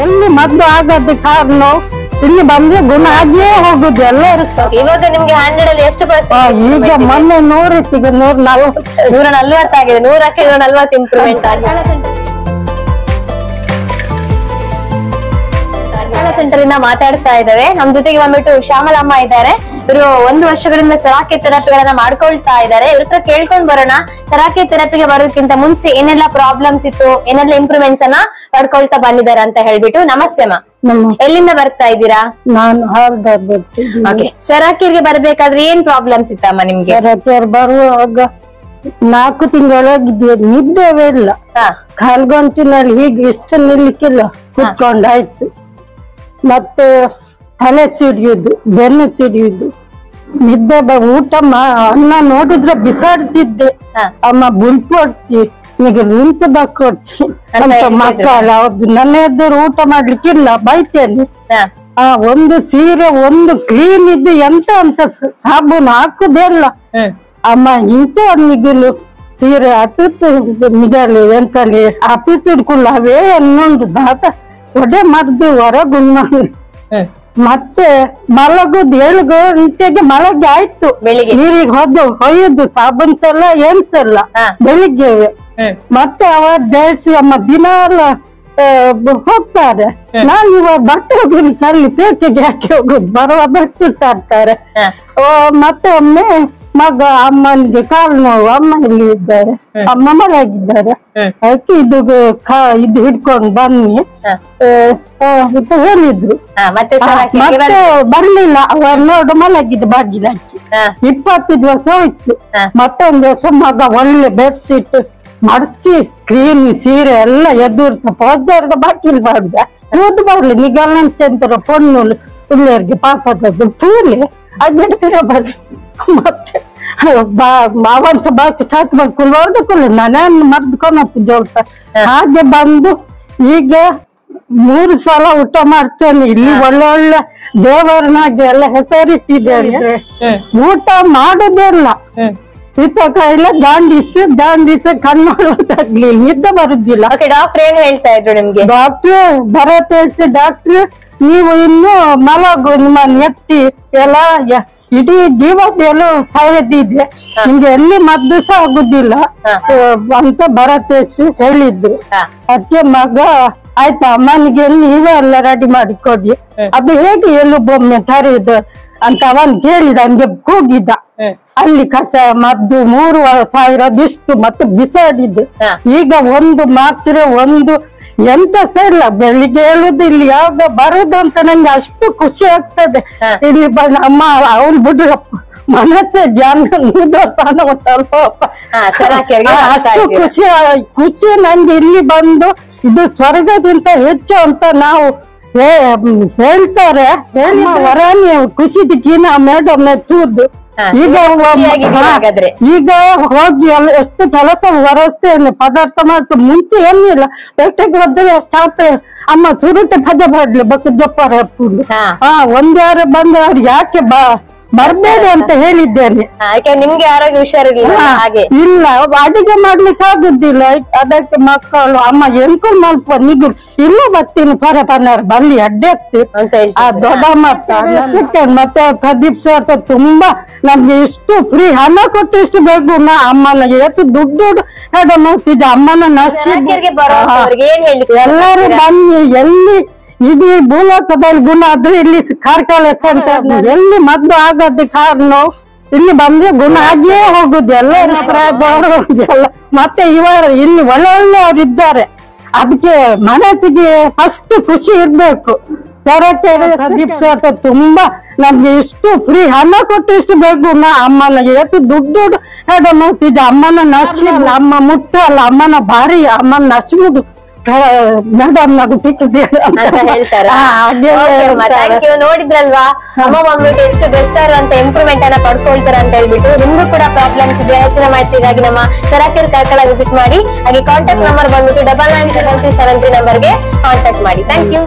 ಎಲ್ಲಿ ಮದ್ದು ಆಗದ ಕಾರಣ ಇಲ್ಲಿ ಬಂದ್ರೆ ಗುಣ ಆಗಿಯೇ ಹೋಗುದು ಎಲ್ಲರೂ. ಇವಾಗ ನಿಮ್ಗೆ 100 ಅಲ್ಲಿ ಎಷ್ಟು ಪರ್ಸೆಂಟ್? ಈಗ ಮೊನ್ನೆ 100 ಇತ್ತು, ಈಗ 140 ಆಗಿದೆ. 100ಕ್ಕೆ 140 ಇಂಪ್ರೂವ್ಮೆಂಟ್ ಆಗಿದೆ. ಸೆಂಟರ್ ಇಂದ ಮಾತಾಡ್ತಾ ಇದ್ದೇವೆ. ನಮ್ ಜೊತೆಗೆ ಬಂದ್ಬಿಟ್ಟು ಶ್ಯಾಮಲಮ್ಮ ಇದ್ದಾರೆ. ಇವರು 1 ವರ್ಷಗಳಿಂದ ಸರಾಕೆ ಥೆರಪಿಗಳನ್ನ ಮಾಡ್ಕೊಳ್ತಾ ಇದ್ದಾರೆ. ಇವ್ರ ಹತ್ರ ಕೇಳ್ಕೊಂಡ್ ಬರೋಣ, ಸರಾಕೆ ಥೆರಪಿಗೆ ಬರೋದಕ್ಕಿಂತ ಮುಂಚೆ ಏನೆಲ್ಲ ಪ್ರಾಬ್ಲಮ್ಸ್ ಇತ್ತು, ಏನೆಲ್ಲ ಇಂಪ್ರೂವ್ಮೆಂಟ್ಸ್ ಅನ್ನ ಪಡ್ಕೊಳ್ತಾ ಬಂದಿದ್ದಾರೆ ಅಂತ ಹೇಳ್ಬಿಟ್ಟು. ನಮಸ್ತೆ ಅಮ್ಮ, ಎಲ್ಲಿಂದ ಬರ್ತಾ ಇದ್ದೀರಾ? ನಾನು ಸರಾಕಿರ್ಗೆ ಬರ್ಬೇಕಾದ್ರೆ ಏನ್ ಪ್ರಾಬ್ಲಮ್ಸ್ ಇತ್ತಮ್ಮ ನಿಮ್ಗೆ? ಸರಾಕಿಯರ್ ಬರುವಾಗ 4 ತಿಂಗಳಾಗಿದ್ದೆ, ನಿದ್ದೆವೇ ಇಲ್ಲ. ಕಾಲ್ಗಂಟಿನಲ್ಲಿ ಹೀಗೆ ಇಷ್ಟು ನಿಲ್ಲಿಕ್ಕಿಲ್ಲ, ಕುತ್ಕೊಂಡಾಯ್ತು. ಮತ್ತೆ ತಲೆ ಸಿಡಿಯುದು, ಬೆನ್ನು ಸಿಡಿಯುದು, ನಿದ್ದೆ ಊಟ ಅನ್ನ ನೋಡಿದ್ರೆ ಬಿಸಾಡ್ತಿದ್ದೆ. ಅಮ್ಮ ಬುಲ್ಪು ಹೊಡ್ತಿ, ಈಗ ನಿಂತು ಬಕ್ಕೊಡ್ತಿ ಅಂತ ಮಕ್ಕಳ. ಹೌದು, ನನ್ನ ಎದುರು ಊಟ ಮಾಡ್ಲಿಕ್ಕಿಲ್ಲ, ಬೈತೇನೆ. ಒಂದು ಸೀರೆ ಒಂದು ಕ್ಲೀನ್ ಇದ್ದು ಎಂತ ಅಂತ ಸಾಬೂನು ಹಾಕುದೇ ಇಲ್ಲ. ಅಮ್ಮ ಇಂತ ನಿಗಲು ಸೀರೆ ಹತ್ತು ನಿಗಲು ಎಂತಲ್ಲಿ ಆಫೀಸ್ ಹಿಡ್ಕೊಳ್ಳ ಅವೇ ಅನ್ನೊಂದು ದಾತ ಒಡೆ ಮರ್ದು ಹೊರಗುಣ್ಣ. ಮತ್ತೆ ಮಲಗುದು 7 ಗಂಟೆಗೆ ಮಲಗಿ ಆಯ್ತು. ನೀರಿಗೆ ಹೊಯ್ಯುದು ಸಾಬೂನ್ಸ್ ಎಲ್ಲ ಏನ್ಸಲ್ಲ ಬೆಳಿಗ್ಗೆ. ಮತ್ತೆ ಅವ ದೇಶ ಅಮ್ಮ ದಿನ ಹೋಗ್ತಾರೆ. ನಾನು ಇವಾಗ ಬಟ್ಟೆ ಅಲ್ಲಿ ಪೇಟೆಗೆ ಹಾಕಿ ಹೋಗುದು, ಬರುವ ಬಸ್ ಇರ್ತಾರೆ. ಮತ್ತೆ ಒಮ್ಮೆ ಮಗ ಅಮ್ಮನಿಗೆ ಕಾಲು ನೋವು, ಅಮ್ಮ ಇಲ್ಲಿ ಇದ್ದಾರೆ, ಅಮ್ಮ ಮಲಗಿದ್ದಾರೆ. ಅದಕ್ಕೆ ಇದು ಹಿಡ್ಕೊಂಡು ಬನ್ನಿ ಅಂತ ಹೇಳಿದ್ರು. ಮತ್ತೆ ಬರ್ಲಿಲ್ಲ, ಅವರು ನೋಡು ಮಲಗಿದ್ದು ಬಾಗಿಲು ಹಾಕಿ. 20 ದಿವಸ ಹೋಯ್ತು. ಮತ್ತೊಂದು ದಿವಸ ಮಗ ಒಳ್ಳೆ ಬೆಡ್ಶೀಟ್ ಮಡಚಿ ಕ್ರೀಮ್ ಸೀರೆ ಎಲ್ಲ ಎದುರ್ತ ಪೋದಾರ್ದ ಬಾಕಿಲ್ ಮಾಡ್ದ. ಓದು ಬರ್ಲಿ ನಿಗಲ್ಲಂತ ಪೊಣ್ಣು ಪಿಳ್ಳೆಯರಿಗೆ ಪಾಪದದ್ದು ತೂಲಿ ಅದಿಡ್ತೀರ ಬರ್ರಿ. ಮತ್ತೆ ಅವಂಸ ಬಾಕಿ ಸಾಕು ಮಾಡ್ಕೊಂಡು ಹೊಡೆದುಕೊಳ್ಳು ನಾನೇನು ಮರ್ದ್ಕೊಂಡಪ್ಪ ಜೋಡ್ತ. ಹಾಗೆ ಬಂದು ಈಗ 3 ಸಲ ಊಟ ಮಾಡ್ತೇನೆ. ಇಲ್ಲಿ ಒಳ್ಳೆ ಒಳ್ಳೆ ದೇವರನಾಗಿ ಎಲ್ಲ ಹೆಸರಿಟ್ಟಿದ್ದೇನೆ. ಊಟ ಮಾಡೋದಿಲ್ಲ, ಹಿತಕಾಯಿಲೆ ದಾಂಡಿಸಿ ಕಣ್ಣೊಳಗಾಗ್ಲಿ, ನಿದ್ದೆ ಬರುದಿಲ್ಲ. ಡಾಕ್ಟರ್ ಏನ್ ಹೇಳ್ತಾ ಇದ್ರು ನಿಮ್ಗೆ? ಡಾಕ್ಟ್ರು ಬರತ್ತೆ, ಡಾಕ್ಟ್ರು ನೀವು ಇನ್ನು ಮಲಗು, ನಿಮ್ಮನ್ನ ಎತ್ತಿ ಎಲ್ಲ ಇಡೀ ಜೀವದೆಲ್ಲೂ ಸಾಯದಿದೆ, ನಿಮ್ಗೆ ಎಲ್ಲಿ ಮದ್ದು ಸಹ ಆಗುದಿಲ್ಲ ಅಂತ ಭರತೇಶ್ ಹೇಳಿದ್ರು. ಅದಕ್ಕೆ ಮಗ ಆಯ್ತಾ ಅಮ್ಮನಿಗೆ ನೀವೇ ಎಲ್ಲ ರೆಡಿ ಮಾಡಿ ಕೊಡಿ, ಅದು ಹೇಗೆ ಎಲ್ಲಿ ಬೊಮ್ಮೆ ತರುದು ಅಂತ ಅವನ್ ಕೇಳಿದ. ಹಂಗೆ ಕೂಗಿದ್ದ. ಅಲ್ಲಿ ಕಸ ಮದ್ದು 3,000 ಇಷ್ಟು ಮತ್ತೆ ಬಿಸಾಡಿದ್ದು. ಈಗ ಒಂದು ಮಾತ್ರೆ ಒಂದು ಎಂತ ಸಹ ಇಲ್ಲ. ಬೆಳಿಗ್ಗೆ ಹೇಳುದು ಇಲ್ಲಿ ಯಾವಾಗ ಬರುದು ಅಂತ ನಂಗೆ ಅಷ್ಟು ಖುಷಿ ಆಗ್ತದೆ. ಇಲ್ಲಿ ಬಂದ ಅಮ್ಮ ಅವ್ನು ಬಿಡ್ರಪ್ಪ ಮನಸ್ಸೇ ಜ್ಞಾನ ಅಷ್ಟು ಖುಷಿ ನಂಗೆ. ಇಲ್ಲಿ ಬಂದು ಇದು ಸ್ವರ್ಗದಿಂದ ಹೆಚ್ಚು ಅಂತ ನಾವು ಹೇಳ್ತಾರೆ. ವರಾನಿ ಖುಷಿದಕ್ಕಿನ ಮೇಡಮ್ ತೂದ್ದು. ಈಗ ಹೋಗಿ ಎಷ್ಟು ಕೆಲಸ ಹೊರಸ್ತೇನೆ, ಪದಾರ್ಥ ಮಾಡ್ತು. ಮುಂಚೆ ಏನಿಲ್ಲ, ಪೇಟೆಗೆ ಹೋದ್ರೆ ಚಾಪೆ ಅಮ್ಮ ಸುರುಟೆ ಭಜ ಮಾಡ್ಲಿ ಬಕ್ ಜಪ್ಪಾರ ಹಾಕೊಂಡು. ಒಂದ್ಯಾರು ಬಂದ್ರೆ ಅವ್ರು ಯಾಕೆ ಬರ್ಬೇಡಿ ಅಂತ ಹೇಳಿದ್ದೇನೆ. ನಿಮ್ಗೆ ಆರೋಗ್ಯ ಹುಷಾರಿಲ್ಲ ಹಾಗೆ ಇಲ್ಲ, ಅಡಿಗೆ ಮಾಡ್ಲಿಕ್ಕೆ ಆಗುದಿಲ್ಲ. ಅದಕ್ಕೆ ಮಕ್ಕಳು ಅಮ್ಮ ಎಂಕುಲ್ ಮಲ್ಪ ನಿಗುಲ್ ಇಲ್ಲ ಬರ್ತೀನಿ ಪರಪನ್ನಾರು ಬಲ್ಲಿ ಅಡ್ಡೆ ಆಗ್ತಿ ದೊಡ್ಡ ಮತ್ತೆ ಪ್ರದೀಪ್ ಸರ್ ತುಂಬಾ ನಮ್ಗೆ ಇಷ್ಟು ಫ್ರೀ ಹಣ ಕೊಟ್ಟು ಇಷ್ಟು ಬೇಕು. ಅಮ್ಮನ ಎತ್ತು ದುಡ್ಡು ಹೇಳ ಮಾಡ್ತಿದ್ದೆ. ಅಮ್ಮನ ಎಲ್ಲರೂ ಬನ್ನಿ, ಎಲ್ಲಿ ಇದು ಭೂಲೋಕದಲ್ಲಿ ಗುಣ ಆದ್ರೆ ಇಲ್ಲಿ ಕಾರ್ಕಳ ಸೆಂಟರ್ ಎಲ್ಲಿ ಮದ್ದು ಆಗದ ಕಾರಣ ಇಲ್ಲಿ ಬಂದ್ರೆ ಗುಣ ಆಗಿಯೇ ಹೋಗುದು ಎಲ್ಲರ ಎಲ್ಲ. ಮತ್ತೆ ಇಲ್ಲಿ ಒಳ್ಳೊಳ್ಳೆಯವರು ಇದ್ದಾರೆ. ಅದಕ್ಕೆ ಮನಸ್ಸಿಗೆ ಫಸ್ಟ್ ಖುಷಿ ಇರ್ಬೇಕು. ಪ್ರದೀಪ್ ಸರ್ ತುಂಬಾ ನಮ್ಗೆ ಇಷ್ಟು ಫ್ರೀ ಹಣ ಕೊಟ್ಟು ಇಷ್ಟು ಬೇಕು. ಅಮ್ಮನ ಎತ್ತು ದುಡ್ಡು ಹೇಳ ಮಾಡ್ತಿದ್ದೆ. ಅಮ್ಮನ ನರ್ಸಿಲ್ಲ, ಅಮ್ಮ ಮುಟ್ಟಲ್ಲ, ಅಮ್ಮನ ಭಾರಿ ಅಮ್ಮನ ನರ್ಸಿಗುದು ಮೇಡಮ್ ನಾವು ಸಿಕ್ಕಿದ್ದೇವೆ ಅಂತ ಹೇಳ್ತಾರೆ. ನೋಡಿದ್ರಲ್ವಾ ಅಮ್ಮ ಬಂದ್ಬಿಟ್ಟು ಎಷ್ಟು ಬೆಸ್ತಾರ ಅಂತ ಇಂಪ್ರೂವ್ಮೆಂಟ್ ಅನ್ನ ಪಡ್ಕೊಳ್ತಾರೆ ಅಂತ ಹೇಳ್ಬಿಟ್ಟು. ನಿಮ್ಗೂ ಕೂಡ ಪ್ರಾಬ್ಲಮ್ಸ್ ಇದೆ, ಹೆಚ್ಚಿನ ಮಾಹಿತಿಗಾಗಿ ನಮ್ಮ ಸರಾಕೆರೆ ಕಾರ್ಕಳ ವಿಸಿಟ್ ಮಾಡಿ. ಹಾಗೆ ಕಾಂಟ್ಯಾಕ್ಟ್ ನಂಬರ್ ಬಂದ್ಬಿಟ್ಟು 997373 ನಂಬರ್ಗೆ ಕಾಂಟ್ಯಾಕ್ಟ್ ಮಾಡಿ. Thank you.